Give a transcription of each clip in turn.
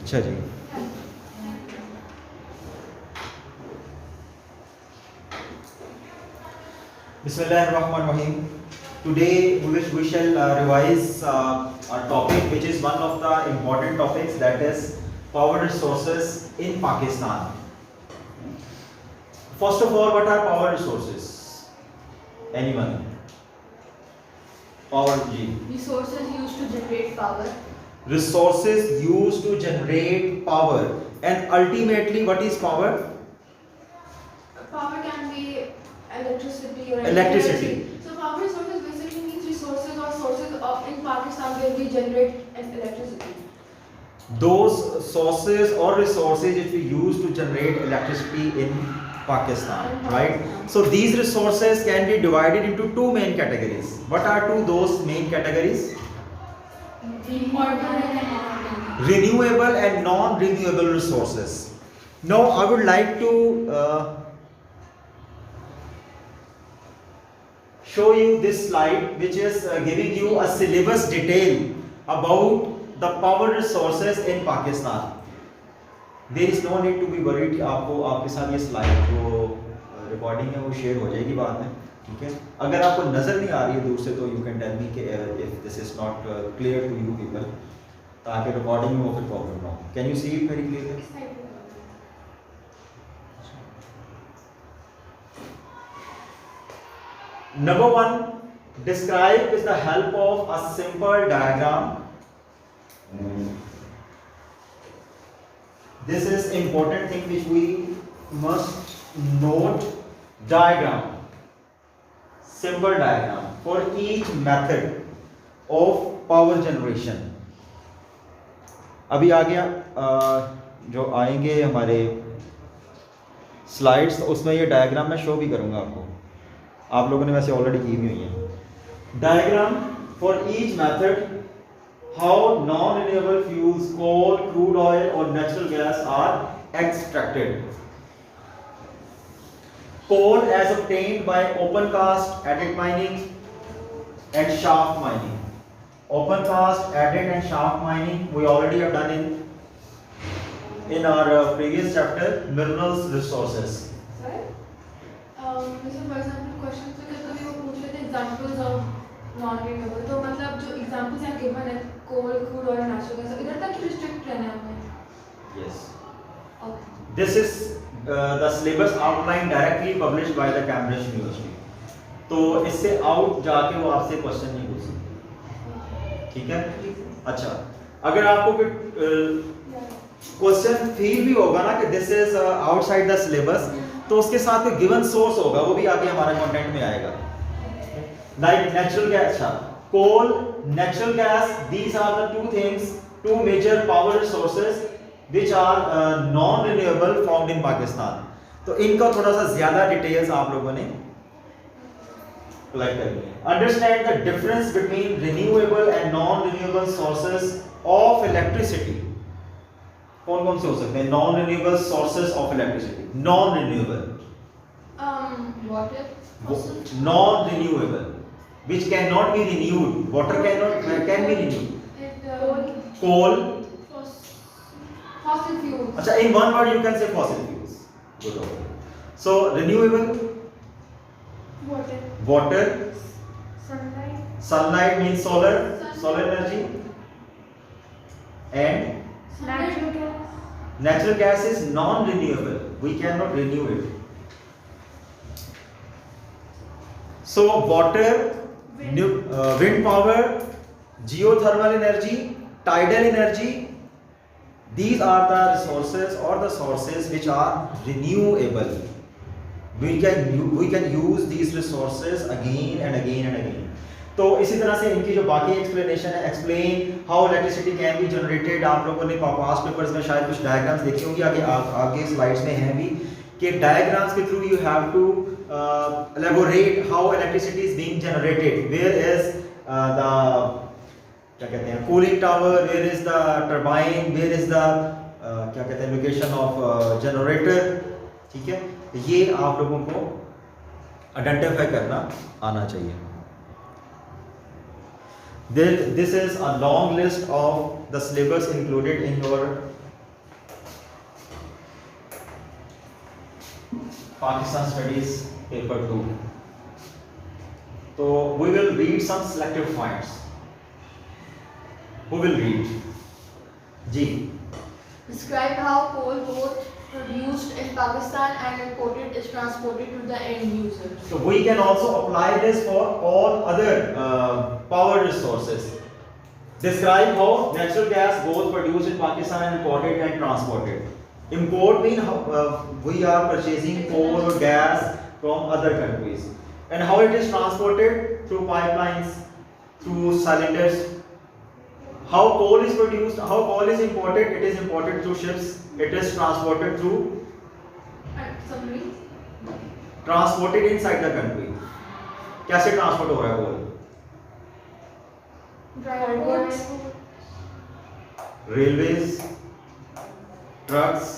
अच्छा जी, Bismillahirrahmanirrahim. Today we shall revise a topic which is one of the important topics, that is power resources in Pakistan. First of all, what are power resources? Anyone? Power G. Resources used to generate power. Resources used to generate power, and ultimately what is power? Power can be electricity or Electricity. energy. So power resources basically means resources or sources of in Pakistan where we generate electricity. Those sources or resources which we use to generate electricity in Pakistan, right? So these resources can be divided into two main categories. What are those main categories? Renewable and non-renewable resources. Now I would like to show you this slide which is giving you a syllabus detail about the power resources in Pakistan. There is no need to be worried कि आपको आपके साथ ये slide जो recording है वो share हो जाएगी बाद में, ठीक है? अगर आपको नज़र नहीं आ रही है दूर से तो यू कैन टेल मी कि if this is not clear to you people, ताकि रिकॉर्डिंग में वो फिर प्रॉब्लम ना हो. Can you see it very clearly? Number one, describe with the help of a simple diagram. This is important thing which we must note. Diagram, simple diagram for each method of power generation. अभी आ गया जो आएंगे हमारे slides, तो उसमें ये diagram मैं show भी करूंगा आपको. आप लोगों ने वैसे ऑलरेडी की भी हुई है. Diagram for each method, how non renewable fuels, coal, crude oil और natural gas are extracted. Coal as obtained by open cast, adit mining and shaft mining. Open cast, adit and shaft mining we already have done in our previous chapter, minerals resources. Sorry? जैसे for example question से कभी वो पूछ लेते हैं examples of non-renewable, तो मतलब जो examples हैं given है coal, crude oil, natural gas, इधर तक restrict रहना है हमें. Yes. Okay. This is the syllabus outline directly published by the Cambridge University. तो इससे आउट जाके वो आपसे क्वेश्चन नहीं पूछ सकते, ठीक है? अच्छा, अगर आपको क्वेश्चन फील भी होगा ना कि this is outside the syllabus, तो उसके साथ कोई गिवन सोर्स होगा, वो भी आगे हमारे कंटेंट में आएगा. लाइक नेचुरल गैस, अच्छा, coal, natural gas, these are the two things, two major power resources which are non-renewable found in Pakistan. तो इनका थोड़ा सा ज्यादा डिटेल्स आप लोगों ने कलेक्ट करनी है. Understand the difference between renewable and non-renewable sources of electricity. कौन कौन से हो सकते हैं non-renewable sources of electricity? Non-renewable. Water. Non-renewable, which cannot be renewed. Water can be renewed. Coal. Fossil fuels. अच्छा, in one word you can say fossil fuels. Good. So renewable. Water. Water. Sunlight. Sunlight means solar energy. And Natural gas. natural gas is non-renewable. We cannot renew it. So water, wind power, geothermal energy, tidal energy. These are the resources or the sources which are renewable. We can use these resources again and again and again. तो इसी तरह से इनकी जो बाकी explanation है, explain how electricity can be generated. आप लोगों ने पास्ट पेपर्स में शायद कुछ डायग्राम्स देखे होंगे, आगे स्लाइड्स में हैं भी, कि डायग्राम्स के through you have to elaborate how electricity is being generated. Where is the क्या कहते हैं cooling tower, where is the turbine, where is the क्या कहते हैं लोकेशन ऑफ जनरेटर, ठीक है? ये आप लोगों को आइडेंटिफाई करना आना चाहिए. This is a long list of the syllabus included in your Pakistan Studies paper 2. So we will read some selective points. Who will read? Ji. Describe how coal both produced in Pakistan and imported is transported to the end user. So we can also apply this for all other power resources. Describe how natural gas both produced in Pakistan and imported and transported. Import means we are purchasing coal or gas from other countries, and how it is transported through pipelines, through cylinders. How coal is produced, how coal is imported, it is imported through ships, it is transported through Submarines. transported inside the country. कैसे transport हो रहा है कोल? Roads. Railways, trucks.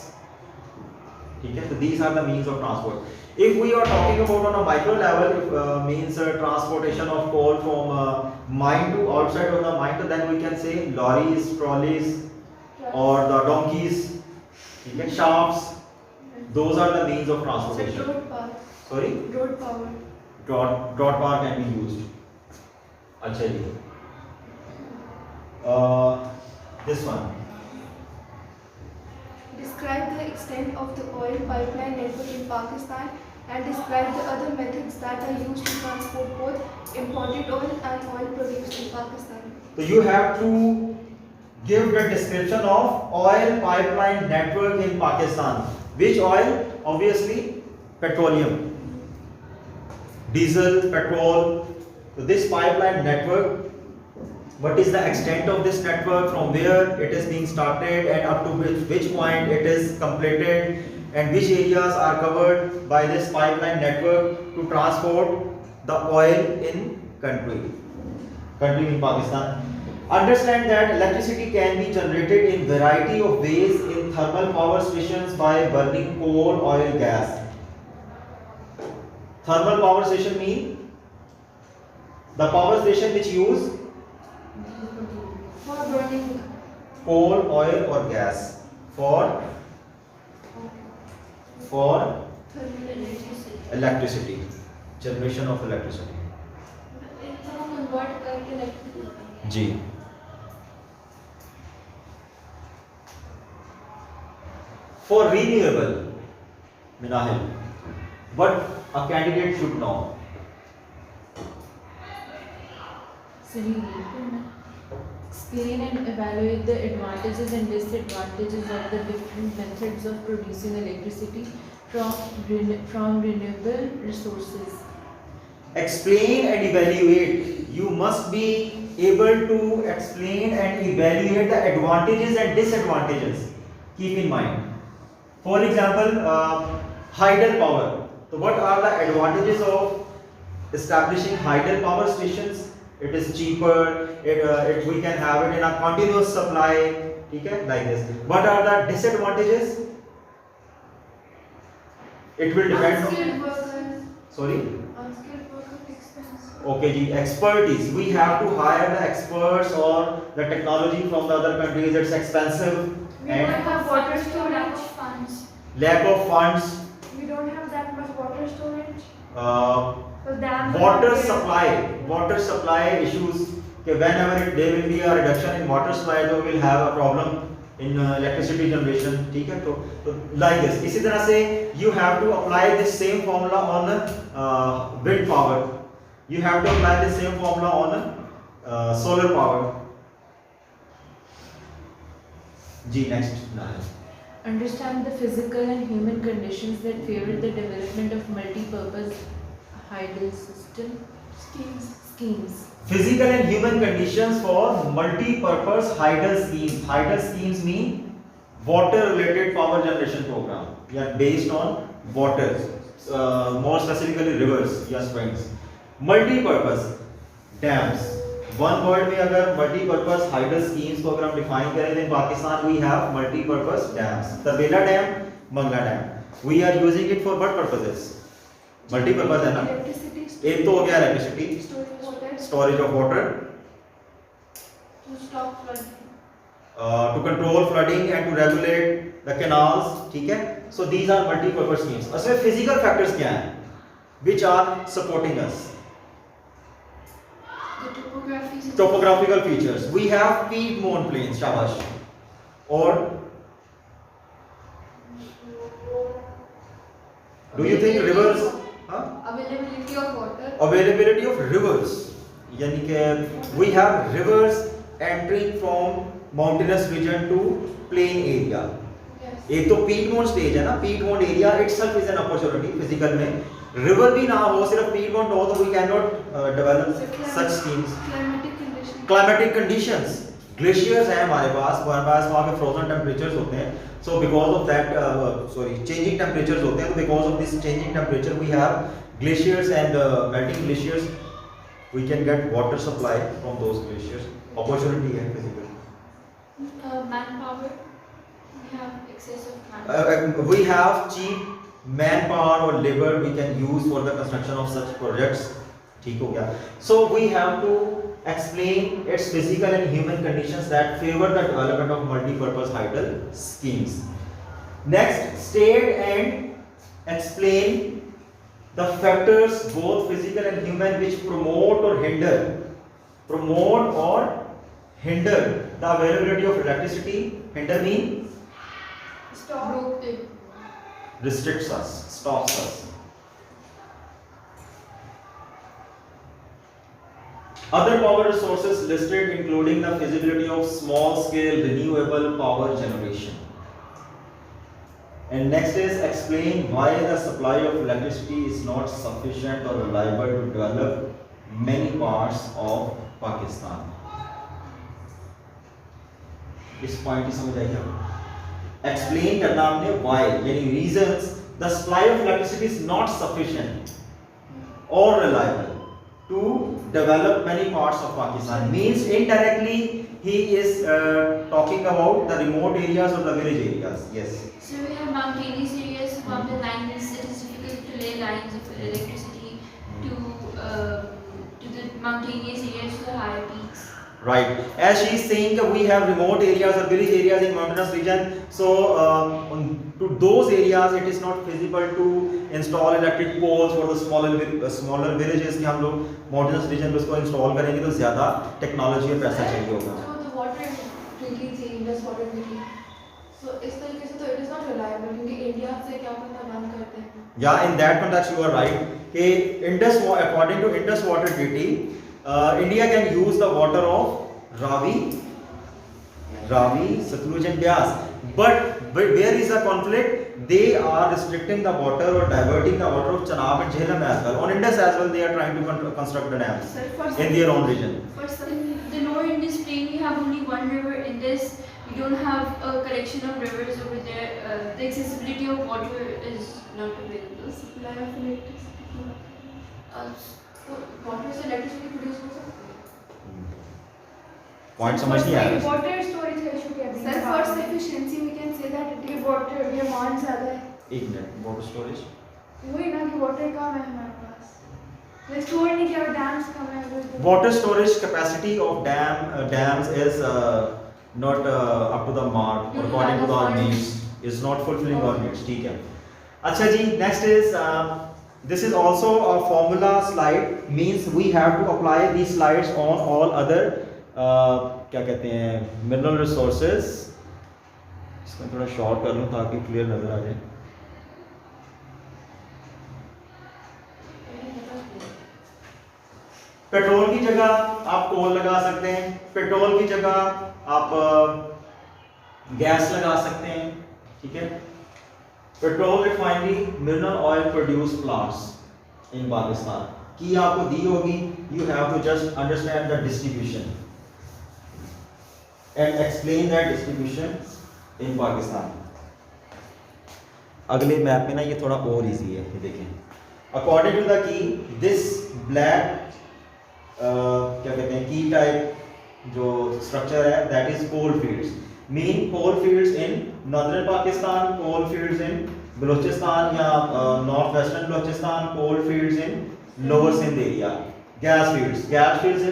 ठीक है, so these are the means of transport. If we are talking about on a micro level, means transportation of coal from mine to outside of the mine, then we can say lorries, trolleys, or the donkeys, ठीक है, shafts. Those are the means of transportation. Road power. Sorry, Road power. drought power can be used. अच्छा जी. This one. Describe the extent of the oil pipeline network in Pakistan and describe the other methods that are used to transport both imported oil and oil produced in Pakistan. So you have to give the description of oil pipeline network in Pakistan. Which oil? Obviously petroleum, diesel, petrol. So this pipeline network, what is the extent of this network, from where it is being started and up to which point it is completed, and which areas are covered by this pipeline network to transport the oil in country in Pakistan. Understand that electricity can be generated in variety of ways in thermal power stations by burning coal, oil, gas. Thermal power station mean the power station which use For burning coal, oil or gas for thermal electricity, generation of electricity. convert करके electricity. Ji. For renewable, Minahil, what a candidate should know. Explain and evaluate the advantages and disadvantages of the different methods of producing electricity from renewable resources. Explain and evaluate. You must be able to explain and evaluate the advantages and disadvantages. Keep in mind. For example, hydel power. So what are the advantages of establishing hydel power stations? It is cheaper. We can have it in a continuous supply. Okay, like this. What are the disadvantages? It will depend Unskilled on. workers. Sorry. Unskilled worker expense. Okay, ji, expertise. We have to hire the experts or the technology from the other countries. It's expensive We and don't have water storage. Funds. lack of funds. We don't have that much water storage. Uh, So dams. water supply issues. Okay, whenever there will be a reduction in water supply, तो we'll have a problem in electricity generation. ठीक है, तो like this. इसी तरह से you have to apply this same formula on wind power. You have to apply the same formula on solar power. Ji, next. Understand the physical and human conditions that favor the development of multi-purpose hydel system schemes. Physical and human conditions for multi-purpose hydel schemes. Hydel schemes mean water-related power generation program. Yeah, based on water, more specifically rivers या springs. Multi-purpose dams. One word में अगर multi-purpose hydel schemes को अगर हम define करें, then Pakistan we have multi-purpose dams. Tabela Dam, Mangla Dam. We are using it for what purposes? Multi-purpose है ना? Electricity. एक तो हो गया electricity, Storage water. storage of water, To stop flooding. to control flooding and to regulate the canals, ठीक है? So these are multipurpose schemes. उसमें physical factors क्या हैं which are supporting us? The topography. Topographical features. We have Piedmont plains, shabash. Or do you think rivers? Huh? Availability of water. Availability of rivers. यानी कि we have rivers entering from mountainous region to plain area. Yes. एक तो piedmont stage है ना, piedmont area itself is an opportunity physical में. River भी ना हो, सिर्फ पीडमोंट हो, तो we can not develop such schemes. Climatic conditions. Climatic conditions, glaciers हैं हमारे पास वहाँ पे फ्रोजन टेम्परेचर्स होते हैं. So because of that changing temperatures होते हैं, तो because of this changing temperature we have glaciers and melting glaciers. We can get water supply from those glaciers. Opportunity है physical. Manpower. We have excessive manpower. We have cheap manpower or labor we can use for the construction of such projects. ठीक हो गया. So we have to explain its physical and human conditions that favor the development of multi-purpose hydel schemes. Next, state and explain the factors, both physical and human, which promote or hinder the availability of electricity. Hinder mean Stop. restricts us, stops us. Other power resources listed including the feasibility of small scale renewable power generation. And next is explain why the supply of electricity is not sufficient or reliable to develop many parts of Pakistan. इस point की समझ आई आपको? Explain करना हमने why यानी reasons the supply of electricity is not sufficient or reliable to develop many parts of Pakistan. Means indirectly he is talking about the remote areas or the village areas. Yes. So we have mountainous areas, mountain lines. It is difficult to lay lines of electricity to the mountainous areas, to the higher peaks. Right. As she is saying that we have remote areas or village areas in mountainous region, so to those areas it is not feasible to install electric poles for the smaller villages. कि हम लोग mountainous region पे उसको install करेंगे तो ज़्यादा technology और पैसा चाहिए होगा. So the water drinking थी, Indus water drinking. So इस तरीके से तो it is not reliable क्योंकि इंडिया से क्या पता बंद करते हैं. Yeah, in that context you are right. कि according to Indus Water Treaty, India can use the water of Ravi, Satluj and Beas. But where is the conflict? They are restricting the water or diverting the water of Chenab and Jhelum as well. On Indus as well, they are trying to construct the dams in their own region. In the lower Indus plain, we have only one river, Indus. We don't have a collection of rivers over there. The accessibility of water is not available. Supply of electricity. So water से electricity produce हो सकती है. Point समझ नहीं आया. Water storage ratio क्या है? Sir, for sufficiency we can say that it is water demand ज़्यादा है. एक मिनट. Water storage. वही ना कि water कम है हमारे पास. मैं store नहीं किया, dams कम है अगर तो. Water storage capacity of dams is not up to the mark or according to our needs. Is not fulfilling our needs. ठीक है. अच्छा जी. Next is this is also a formula slide. Means we have to apply these slides on all other क्या कहते हैं mineral resources. इसको थोड़ा short कर लूँ ताकि क्लियर नजर आ जाए. पेट्रोल की जगह आप कोल लगा सकते हैं. पेट्रोल की जगह आप गैस लगा सकते हैं. ठीक है. Petrol refinery mineral oil produce plants in Pakistan की आपको दी होगी. You have to just understand the distribution and explain that distribution in Pakistan. अगले मैप में ना ये थोड़ा और इजी है. ये देखें. अकॉर्डिंग टू द की दिस ब्लैक क्या कहते हैं की टाइप जो स्ट्रक्चर है that is coal fields. Mean coal fields in northern Pakistan, coal fields in Balochistan या north western Balochistan, coal fields in lower Sindh area. gas fields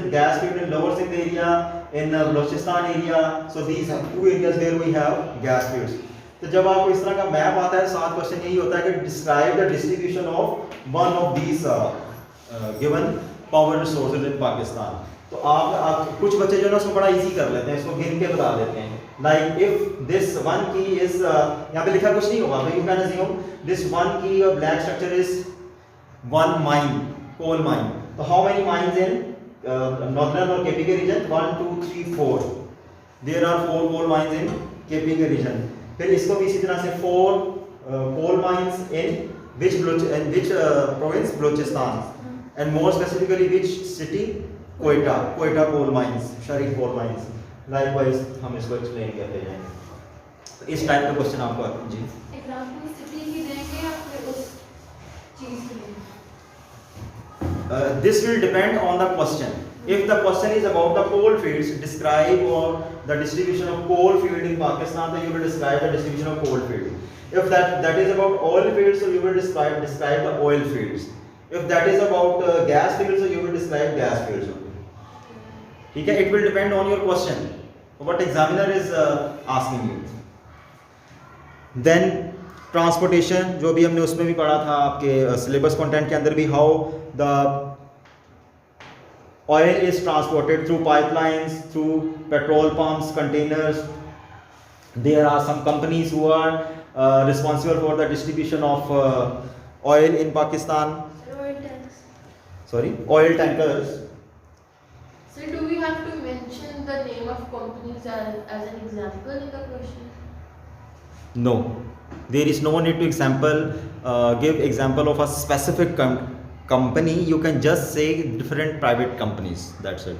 in lower Sindh area, in Balochistan area. So these are two areas where we have gas fields. तो जब आपको इस तरह का map आता है, 7 question यही होता है कि describe the distribution of one of these given power resources in Pakistan. तो आप कुछ बच्चे जो है ना उसको बड़ा इजी कर लेते हैं, इसको गिन के बता देते हैं। लाइक इफ दिस वन की इज, यहाँ पे लिखा कुछ नहीं होगा, you can assume this one की black structure is one mine, coal mine. तो how many mines in northern और केपी के region? 1 2 3 4, there are 4 coal mines in KP के रीजन। फिर इसको भी इसी तरह से 4 coal mines in which province? Balochistan, and more specifically which city? Quetta coal mines, Sharif coal mines. Likewise हम इसको explain करते जाएंगे। तो इस टाइप का क्वेश्चन आपको आते हैं जी। एग्जाम्पल सिटी की देंगे या फिर उस चीज की देंगे? This will depend on the question. If the question is about the coal fields, describe or the distribution of coal field in Pakistan, then you will describe the distribution of coal field. If that is about oil fields, so you will describe the oil fields. If that is about gas fields, so you will describe gas fields. ठीक है, it will depend on your question, what examiner is asking you. Then transportation, जो भी हमने उसमें भी पढ़ा था आपके सिलेबस कंटेंट के अंदर भी, how the oil is transported through pipelines, through petrol pumps, containers. There are some companies who are responsible for the distribution of oil in Pakistan. Oil tanks. Sorry, oil tankers. So do we have to mention the name of companies as an example in the question? No, there is no need to give example of a specific company. You can just say different private companies. That's it.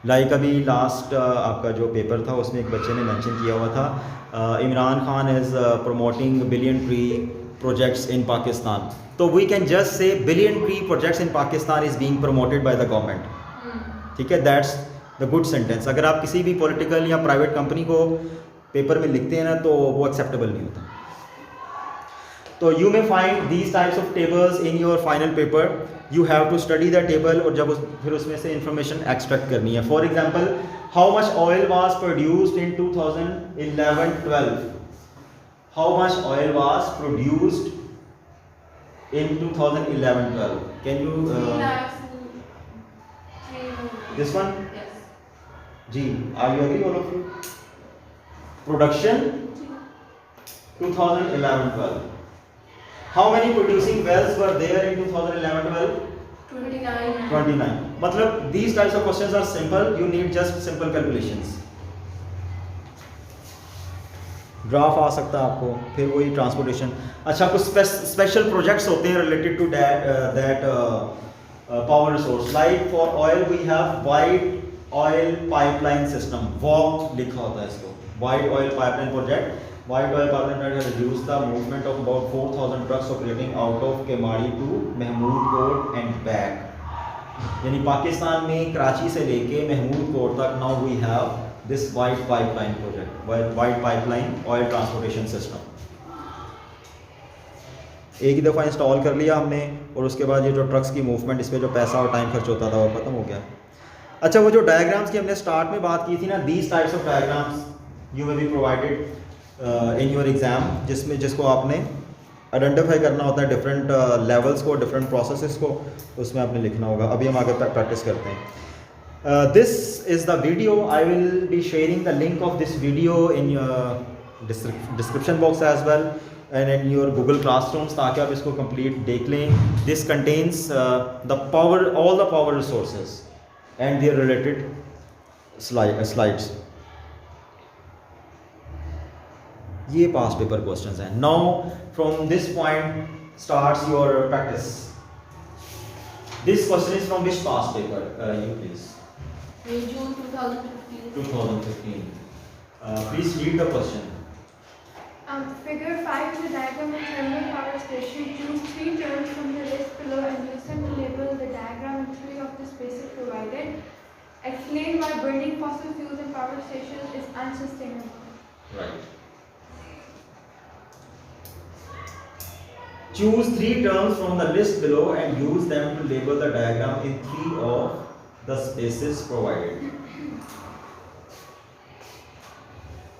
Like अभी last आपका जो paper था उसमें एक बच्चे ने mention किया हुआ था, Imran Khan is promoting billion tree projects in Pakistan. तो we can just say billion tree projects in Pakistan is being promoted by the government. ठीक है, दैट्स द गुड सेंटेंस। अगर आप किसी भी पॉलिटिकल या प्राइवेट कंपनी को पेपर में लिखते हैं ना तो वो एक्सेप्टेबल नहीं होता। तो you may find these types of tables in your final paper. You have to study the table और जब फिर उसमें से इंफॉर्मेशन एक्सट्रैक्ट करनी है। For example, how much oil was produced in 2011-12? How much oil was produced in 2011-12? Can you 3 lakhs. this one? Yes. Ji, are you agree all of you? Production 2011-12. How many producing wells were there in 2011-12? 29. 29. मतलब these types of questions are simple. You need just simple calculations. Graph आ सकता है आपको, फिर वही transportation. अच्छा, कुछ special projects होते हैं related to that power resource. Like for oil we have white oil pipeline system, वॉक लिखा होता है इसको, white oil pipeline project. White oil pipeline project has reduced the movement of about 4000 trucks operating out of Keamari to Mahmood Kot and back. यानी पाकिस्तान में कराची से लेके महमूद कोट तक now we have this white pipeline project, white pipeline oil transportation system. एक ही दफ़ा install कर लिया हमने और उसके बाद ये जो ट्रक्स की मूवमेंट, इस पर जो पैसा और टाइम खर्च होता था वो ख़त्म हो गया। अच्छा, वो जो डायग्राम्स की हमने स्टार्ट में बात की थी ना, these types of diagrams you may be provided in your exam, जिसको आपने आइडेंटिफाई करना होता है डिफरेंट लेवल्स को, डिफरेंट प्रोसेसेस को, उसमें आपने लिखना होगा। अभी हम आगे प्रैक्टिस करते हैं। This is the video. I will be sharing the link of this video in your description box as well and in your Google Classrooms, ताकि आप इसको complete देख लें। This contains all the power resources and their related slides. ये past paper questions हैं। Now from this point starts your practice. This question is from which past paper? You please. In June 2015. 2015. Please read the question. Figure 5 is a diagram of thermal power station. Choose 3 terms from the list below and use them to label the diagram in 3 of the spaces provided. Explain why burning fossil fuels in power stations is unsustainable. Right. Choose 3 terms from the list below and use them to label the diagram in 3 of the spaces provided.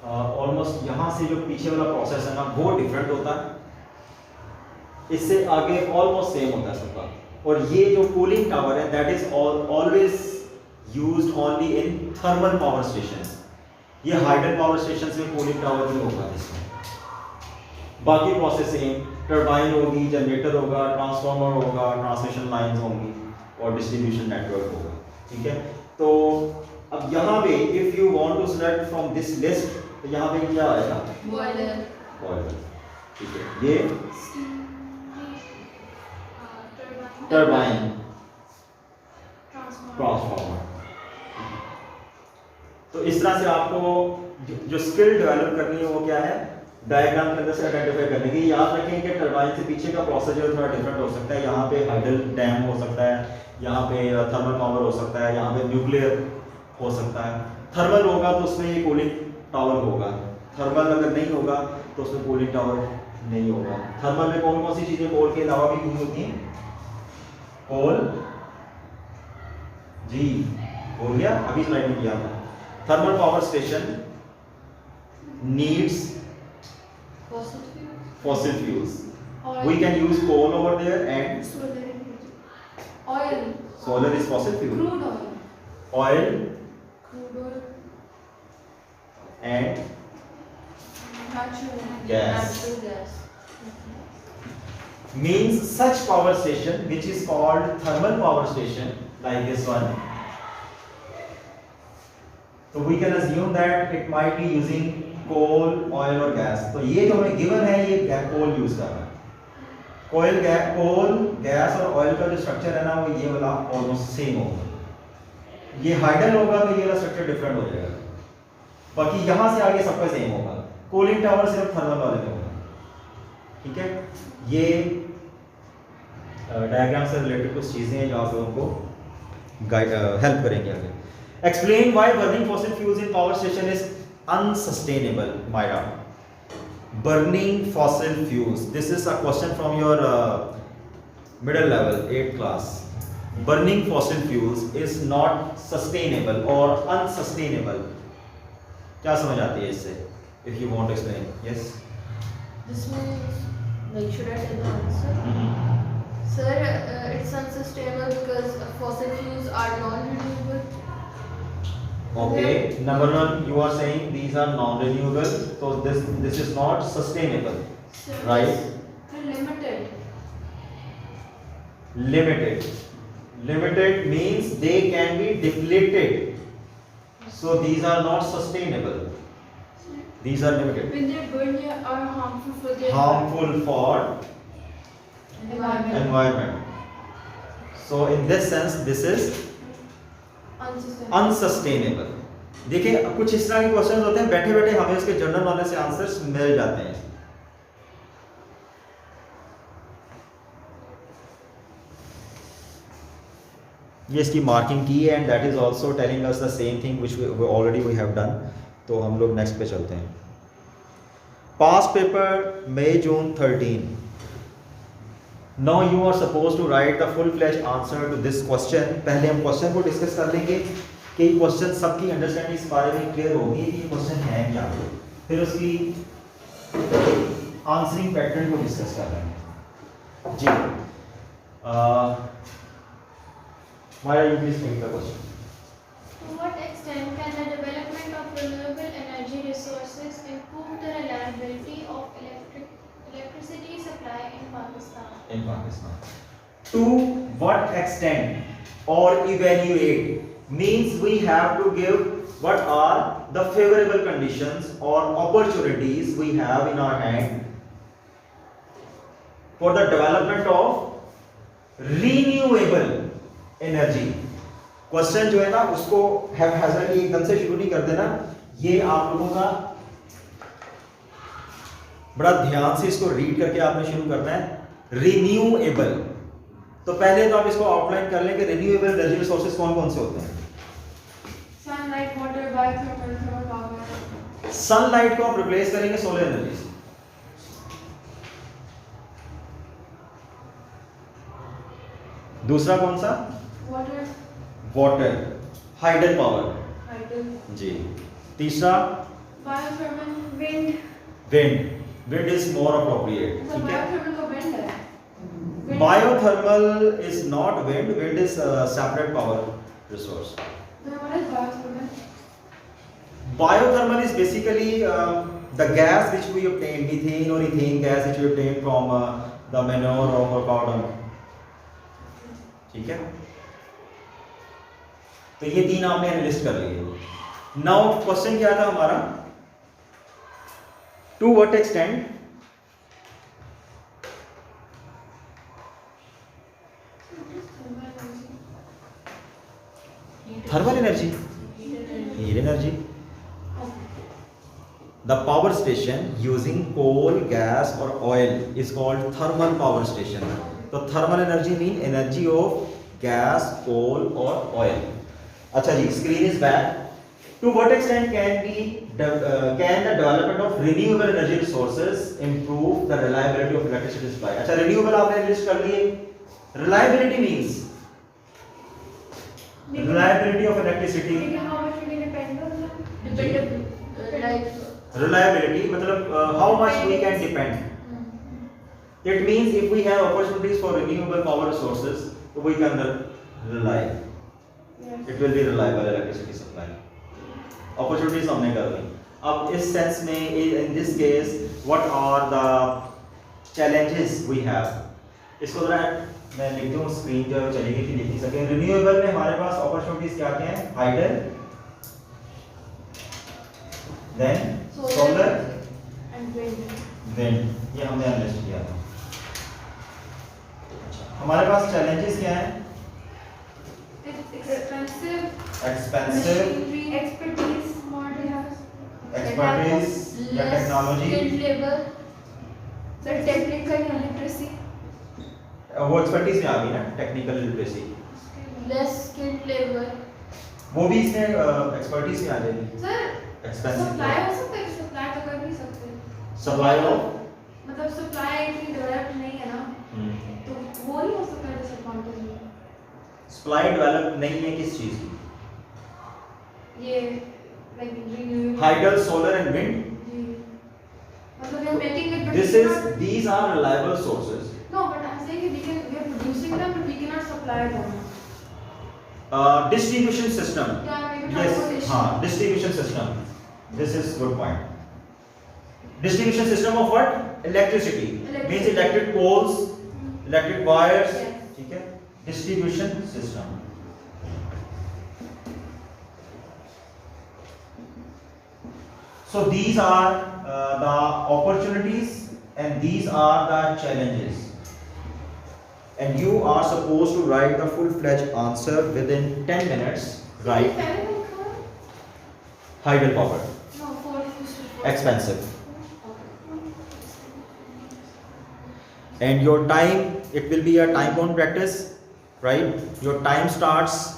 Almost यहाँ से जो पीछे वाला process है ना वो different होता है, इससे आगे ऑलमोस्ट सेम होता है सबका। और ये जो कूलिंग टावर है that is always used only in thermal power stations. ये हाइडल पावर स्टेशंस में कूलिंग टावर नहीं होगा इसमें। बाकी प्रोसेस सेम, टरबाइन होगी, जनरेटर होगा, ट्रांसफार्मर होगा, ट्रांसमिशन लाइंस होंगी और डिस्ट्रीब्यूशन नेटवर्क होगा। ठीक है, तो अब यहाँ पे if you want to select from this list तो यहाँ पे क्या आएगा? Boiler, boiler. ठीक है, ये टरबाइन, ट्रांसफार्मर। तो इस तरह से आपको जो स्किल डेवलप करनी है वो क्या है, डायग्राम के अंदर से आइडेंटिफाई करने की। याद रखें कि टरबाइन से पीछे का प्रोसेस जो थोड़ा डिफरेंट हो सकता है। यहाँ पे हाइडल डैम हो सकता है, यहाँ पे थर्मल पावर हो सकता है, यहाँ पे न्यूक्लियर हो सकता है। थर्मल होगा तो उसमें ये कूलिंग टावर होगा, थर्मल अगर नहीं होगा तो उसमें कूलिंग टावर नहीं होगा। थर्मल में कौन कौन सी चीज़ें कोल के अलावा भी यूज होती हैं? कोल, जी हो गया, अभी स्लाइड में किया था। Thermal power station needs fossil fuels. We can use coal over there and oil, solar is fossil fuel. crude oil, Oil crude oil, and natural gas. Natural gas. Means such power station which is called thermal power station like this one. So we can assume that it might be using coal, oil और gas. तो ये जो हमें given है ये कोल use कर रहा है। कोल, गैस और ऑयल का जो स्ट्रक्चर है ना वो ये वाला ऑलमोस्ट सेम होगा। ये हाइडल होगा तो ये वाला स्ट्रक्चर डिफरेंट हो जाएगा, बाकी यहाँ से आगे सबका सेम होगा। कूलिंग टावर सिर्फ थर्मल वाले में होगा। ठीक है, ये डायग्राम से रिलेटेड कुछ चीज़ें हैं जो आप लोगों को हेल्प करेंगे आगे। Explain why burning fossil fuels in power station is unsustainable, Myra. Burning fossil fuels. This is a question from your middle level, 8th class. Burning fossil fuels is not sustainable or unsustainable. क्या समझ आती है इससे? If you want to explain, yes. This means, like, should I tell the answer? Sir, it's unsustainable because fossil fuels are non-renewable. Okay. Number one, you are saying these are non-renewable, so this is not sustainable, Sir, right? they're limited. Limited. Limited means they can be depleted. So these are not sustainable. These are limited. When they burn, they are harmful for their Harmful for Environment. environment. So in this sense, this is Unsustainable. Unsustainable. देखिए कुछ इस तरह के questions होते हैं, बैठे बैठे हमें उसके जनरल नॉलेज से आंसर्स मिल जाते हैं। ये इसकी मार्किंग की है and that is also telling us the same thing which we already we have done. तो हम लोग नेक्स्ट पे चलते हैं। Past paper May June 13। Now you are supposed to write the full-fledged answer to this question. पहले हम question को discuss कर लेंगे कि क्वेश्चन सबकी अंडरस्टैंडिंग इस बारे में क्लियर होगी कि क्वेश्चन है क्या, फिर उसकी आंसरिंग पैटर्न को डिस्कस कर लेंगे। जी Maya, you please make the question. To what extent can the development of renewable energy resources improve the reliability of electricity supply in Pakistan? In Pakistan. To what extent or evaluate means we have to give what are the favorable conditions or opportunities we have in our hand for the development of renewable energy. Question जो है ना उसको हैज़र्डली एकदम से शुरू नहीं कर देना, ये आप लोगों का बड़ा ध्यान से इसको रीड करके आपने शुरू करना है। रिन्यूएबल, तो पहले तो आप इसको आउटलाइन कर लें कि रिन्यूएबल एनर्जी रिसोर्सेज कौन कौन से होते हैं। Sunlight, water, biothermal, thermal power. Sunlight को आप रिप्लेस करेंगे सोलर एनर्जी से। दूसरा कौन सा? Water, water, hydel power hydel, जी। तीसरा Biothermal. Wind. Wind is more appropriate. So ठीक है? biothermal का wind है. Wind. Biothermal is not wind. Wind is a separate power resource. Then what is biothermal? Biothermal is basically the gas which we obtain, methane or ethane gas which we obtain from the manure or cow dung. ठीक है? तो ये तीन आपने analyst कर लिए. Now question क्या था हमारा? To what extent thermal energy, heat energy. The power station using coal, gas or oil is called thermal power station. So thermal energy mean energy of gas, coal or oil. अच्छा जी, screen is back. To what extent can the development of renewable energy resources improve the reliability of electricity supply? अच्छा, renewable आपने list कर लिए. Reliability means reliability of electricity. Lekin how much will it depend on them? Dependable, like Reliability मतलब how much we can depend. It means if we have opportunities for renewable power resources, we can rely. Yes. It will be reliable electricity supply. Opportunities हमने कर ली. अब इस sense में in this case what are the challenges we have? इसको जरा मैं लिख दूँ, स्क्रीन जो चलेगी थी लिख नहीं सके. रिन्यूएबल में हमारे पास अपॉर्चुनिटीज क्या क्या हैं? Hydel, then solar, and wind. Wind. ये हमने एनालाइज किया था. हमारे पास चैलेंजेस क्या हैं? It's expensive. Expensive, Machinery. Expertise. Modern house. Expertise या less technology. skilled labor. The technical literacy. वो एक्सपर्टीज में आ गई ना, technical literacy. Less skilled labor. वो भी इसमें एक्सपर्टीज में आ जाएगी. Sir, expensive. supply हो सकता है कि supply तो कर नहीं सकते. सप्लाई ऑफ मतलब supply इतनी developed नहीं है ना, तो वो नहीं हो सकता disadvantage में. सप्लाई डेवलप नहीं है किस चीज की? ये like renewable. Hydel, solar and wind. जी. मतलब we are making it. but This we is cannot- these are reliable sources. No, but I'm saying we are producing them, but we cannot supply them. Distribution system. Yeah, maybe Yes, transportation. हाँ, distribution system. This is good point. Distribution system of what? Electricity. Means electric poles, electric wires. Yes. ठीक है? Distribution system. So these are the opportunities and these are the challenges. And you are supposed to write the full-fledged answer within 10 minutes. Right? Payment car? Hydel power. No, for Expensive. And your time, it will be a time bound practice, right? Your time starts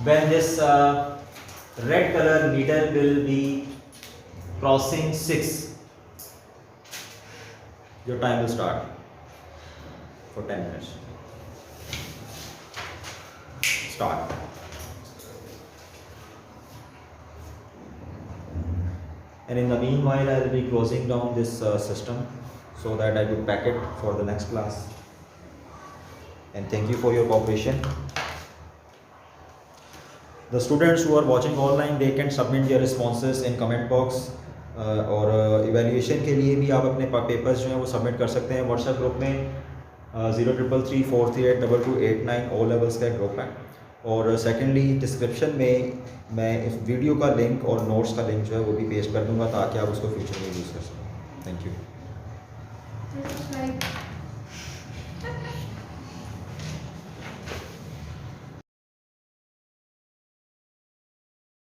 when this red color needle will be crossing 6. Your time will start for 10 minutes. Start. And in the meanwhile, I will be closing down this system so that I could pack it for the next class. And thank you for your cooperation. The students who are watching online, they can submit their responses in comment box. और evaluation के लिए भी आप अपने papers जो हैं वो submit कर सकते हैं. व्हाट्सएप ग्रुप में 033343282289 ओ लेवल्स का ग्रुप है. और सेकेंडली डिस्क्रिप्शन में मैं इस वीडियो का लिंक और नोट्स का लिंक जो है वो भी पेस्ट कर दूंगा ताकि आप उसको फ्यूचर में यूज़ कर सकें. Thank you. This is like